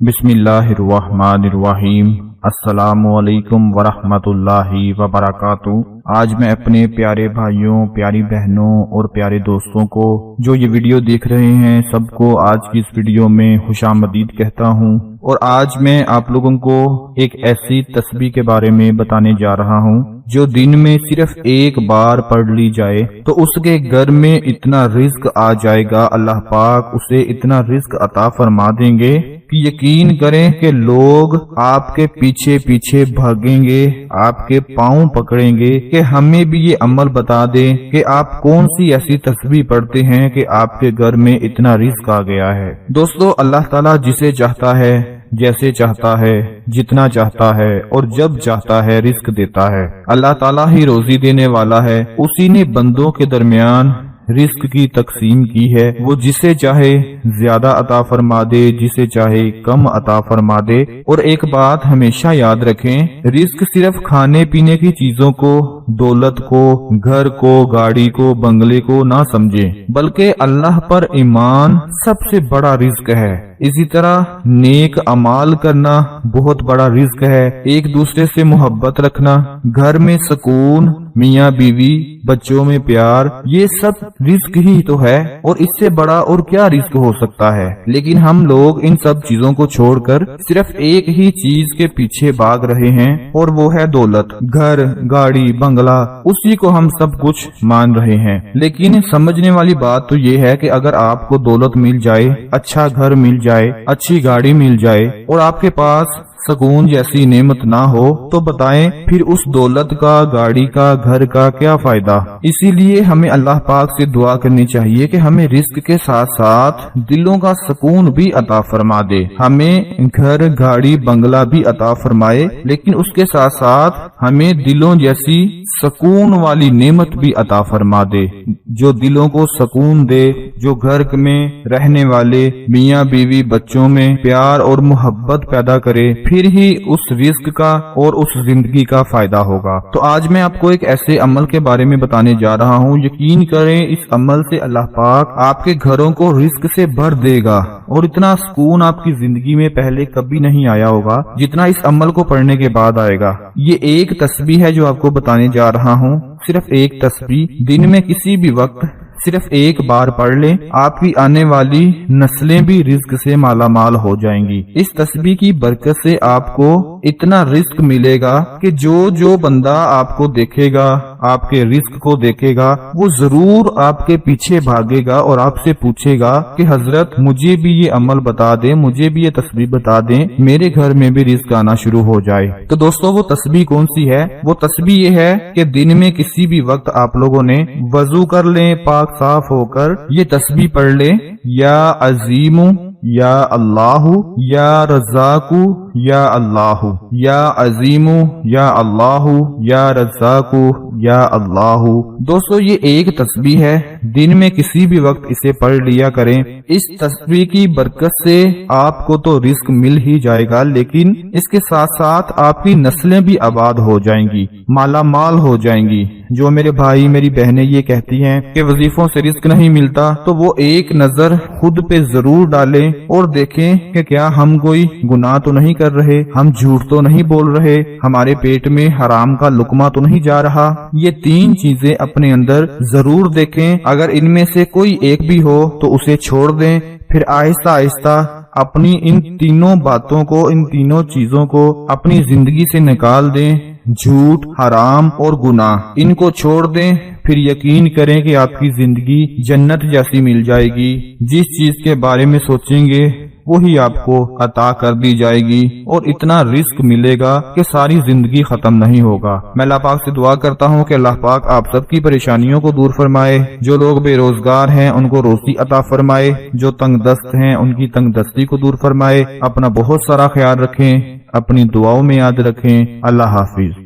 बिस्मिल्लाहिर्रहमानिर्रहीम। अस्सलामुअलैकुम वरहमतुल्लाहि वबरकातुहू। आज मैं अपने प्यारे भाइयों, प्यारी बहनों और प्यारे दोस्तों को जो ये वीडियो देख रहे हैं सबको आज की इस वीडियो में खुशामदीद कहता हूँ। और आज मैं आप लोगों को एक ऐसी तस्बीह के बारे में बताने जा रहा हूँ जो दिन में सिर्फ एक बार पढ़ ली जाए तो उसके घर में इतना रिज्क आ जाएगा, अल्लाह पाक उसे इतना रिज्क अता फरमा देंगे कि यकीन करें कि लोग आपके पीछे पीछे भागेंगे, आपके पांव पकड़ेंगे कि हमें भी ये अमल बता दें कि आप कौन सी ऐसी तस्बीह पढ़ते हैं कि आपके घर में इतना रिज्क आ गया है। दोस्तों, अल्लाह ताला जिसे चाहता है, जैसे चाहता है, जितना चाहता है और जब चाहता है रिस्क देता है। अल्लाह ताला ही रोजी देने वाला है, उसी ने बंदों के दरमियान रिस्क की तकसीम की है। वो जिसे चाहे ज्यादा अता फरमा दे, जिसे चाहे कम अता फरमा दे। और एक बात हमेशा याद रखें, रिस्क सिर्फ खाने पीने की चीजों को, दौलत को, घर को, गाड़ी को, बंगले को ना समझे, बल्कि अल्लाह पर ईमान सबसे बड़ा रिस्क है। इसी तरह नेक अमाल करना बहुत बड़ा रिस्क है। एक दूसरे से मोहब्बत रखना, घर में सुकून, मियाँ बीवी, बच्चों में प्यार, ये सब रिस्क ही तो है। और इससे बड़ा और क्या रिस्क हो सकता है। लेकिन हम लोग इन सब चीजों को छोड़कर सिर्फ एक ही चीज के पीछे भाग रहे हैं और वो है दौलत, घर, गाड़ी, बंगला, उसी को हम सब कुछ मान रहे हैं। लेकिन समझने वाली बात तो ये है कि अगर आपको दौलत मिल जाए, अच्छा घर मिल जाए, अच्छी गाड़ी मिल जाए और आपके पास सुकून जैसी नेमत ना हो तो बताएं फिर उस दौलत का, गाड़ी का, घर का क्या फायदा। इसीलिए हमें अल्लाह पाक से दुआ करनी चाहिए कि हमें रिस्क के साथ साथ दिलों का सुकून भी अता फरमा दे। हमें घर, गाड़ी, बंगला भी अता फरमाए, लेकिन उसके साथ साथ हमें दिलों जैसी सुकून वाली नेमत भी अता फरमा दे, जो दिलों को सुकून दे, जो घर में रहने वाले मियाँ बीवी, बच्चों में प्यार और मोहब्बत पैदा करे। फिर ही उस रिस्क का और उस जिंदगी का फायदा होगा। तो आज मैं आपको एक ऐसे अमल के बारे में बताने जा रहा हूँ, यकीन करें इस अमल से अल्लाह पाक आपके घरों को रिस्क से भर देगा और इतना सुकून आपकी जिंदगी में पहले कभी नहीं आया होगा जितना इस अमल को पढ़ने के बाद आएगा। ये एक तस्बीह है जो आपको बताने जा रहा हूँ, सिर्फ एक तस्बीह। दिन में किसी भी वक्त सिर्फ एक बार पढ़ लें, आपकी आने वाली नस्लें भी रिस्क से माला माल हो जाएंगी। इस तस्बीह की बरकत से आपको इतना रिस्क मिलेगा कि जो बंदा आपको देखेगा, आपके रिस्क को देखेगा, वो जरूर आपके पीछे भागेगा और आपसे पूछेगा कि हजरत मुझे भी ये अमल बता दें, मुझे भी ये तस्बीह बता दें, मेरे घर में भी रिस्क आना शुरू हो जाए। तो दोस्तों, वो तस्बीह कौन सी है? वो तस्बीह ये है कि दिन में किसी भी वक्त आप लोगों ने वजू कर लें, पाक साफ होकर ये तस्बीह पढ़ ले, या अजीमु, या अल्लाहु, या रज़ाकु, या अल्लाहु, या अजीमु, या अल्लाहु, या रज़ाकु, या अल्लाहु। दोस्तों, ये एक तस्बीह है, दिन में किसी भी वक्त इसे पढ़ लिया करें। इस तस्बीह की बरकत से आपको तो रिस्क मिल ही जाएगा, लेकिन इसके साथ साथ आपकी नस्लें भी आबाद हो जाएंगी, माला माल हो जाएंगी। जो मेरे भाई, मेरी बहनें ये कहती हैं कि वजीफों से रिस्क नहीं मिलता, तो वो एक नजर खुद पे जरूर डालें और देखें कि क्या हम कोई गुनाह तो नहीं कर रहे, हम झूठ तो नहीं बोल रहे, हमारे पेट में हराम का लुकमा तो नहीं जा रहा। ये तीन चीजें अपने अंदर जरूर देखें। अगर इनमें से कोई एक भी हो तो उसे छोड़ दें। फिर आहिस्ता आहिस्ता अपनी इन तीनों बातों को, इन तीनों चीजों को अपनी जिंदगी से निकाल दें। झूठ, हराम और गुनाह, इनको छोड़ दें। फिर यकीन करें कि आपकी जिंदगी जन्नत जैसी मिल जाएगी। जिस चीज के बारे में सोचेंगे वही आपको अता कर दी जाएगी और इतना रिस्क मिलेगा कि सारी जिंदगी खत्म नहीं होगा। मैं अल्लाह पाक से दुआ करता हूँ कि अल्लाह पाक आप सबकी परेशानियों को दूर फरमाए। जो लोग बेरोजगार हैं उनको रोजी अता फरमाए, जो तंग दस्त हैं उनकी तंग दस्ती को दूर फरमाए। अपना बहुत सारा ख्याल रखें, अपनी दुआओं में याद रखें। अल्लाह हाफिज।